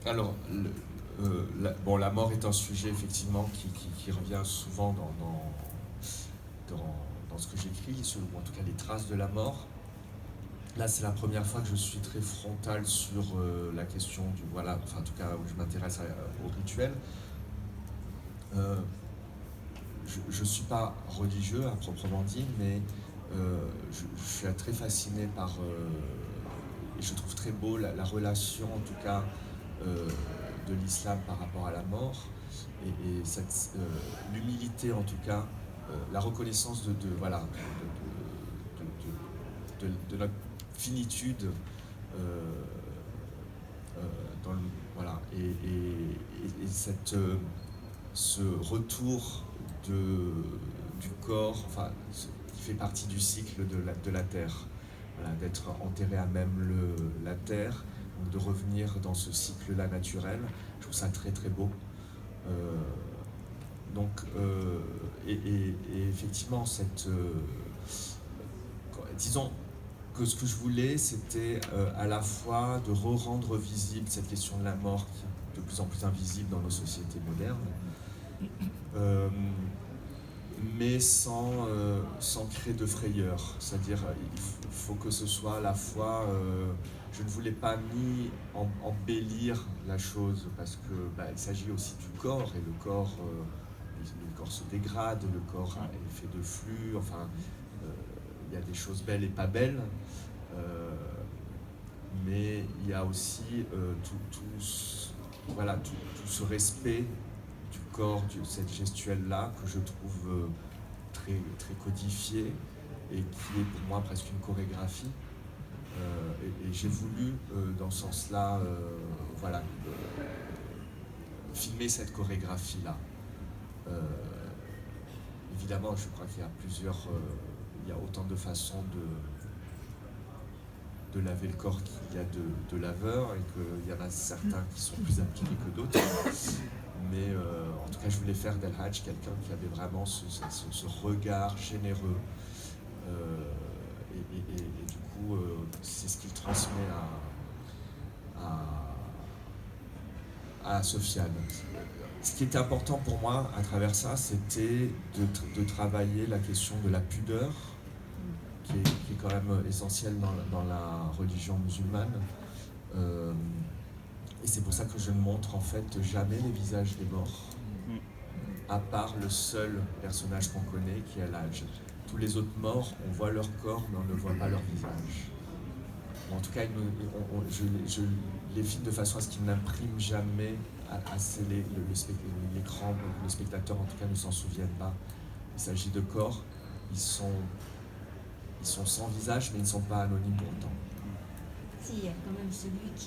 Alors, la mort est un sujet effectivement qui revient souvent dans ce que j'écris, ou en tout cas les traces de la mort. Là, c'est la première fois que je suis très frontal sur la question du, voilà, enfin en tout cas où je m'intéresse au rituel. Je ne suis pas religieux à proprement dit, mais je suis très fasciné par, et je trouve très beau la relation en tout cas de l'islam par rapport à la mort, et l'humilité en tout cas, la reconnaissance voilà, de notre finitude euh, dans le, voilà, et ce retour du corps, enfin, qui fait partie du cycle de la terre, voilà, d'être enterré à même la terre, donc de revenir dans ce cycle-là naturel. Je trouve ça très très beau. Euh, donc, et effectivement, disons que ce que je voulais, c'était à la fois de rendre visible cette question de la mort qui est de plus en plus invisible dans nos sociétés modernes, euh, mais sans créer de frayeur. C'est-à-dire, il faut que ce soit à la fois... je ne voulais pas ni embellir la chose, parce que il s'agit aussi du corps, et le corps se dégrade, le corps est fait de flux, enfin, il y a des choses belles et pas belles, euh, mais il y a aussi voilà, tout ce respect du corps, cette gestuelle-là, que je trouve très, très codifiée, et qui est pour moi presque une chorégraphie. Et j'ai voulu, dans ce sens-là, voilà, filmer cette chorégraphie-là. Euh, Évidemment, je crois qu'il y a il y a autant de façons de laver le corps qu'il y a de laveurs, et qu'il y en a certains qui sont plus appliqués que d'autres. Mais en tout cas, je voulais faire d'El Hadj quelqu'un qui avait vraiment ce regard généreux. Et du coup, c'est ce qu'il transmet à Sofiane. Ce qui était important pour moi à travers ça, c'était de travailler la question de la pudeur, qui est quand même essentielle dans la religion musulmane. Euh, et c'est pour ça que je ne montre en fait jamais les visages des morts, à part le seul personnage qu'on connaît, qui est Al-Hajj. Tous les autres morts, on voit leur corps, mais on ne voit pas leur visage. Ou en tout cas, je les filme de façon à ce qu'ils n'impriment jamais assez l'écran, le spectateur en tout cas ne s'en souvienne pas. Il s'agit de corps, ils sont sans visage, mais ils ne sont pas anonymes pour autant. Si, il y a quand même celui qui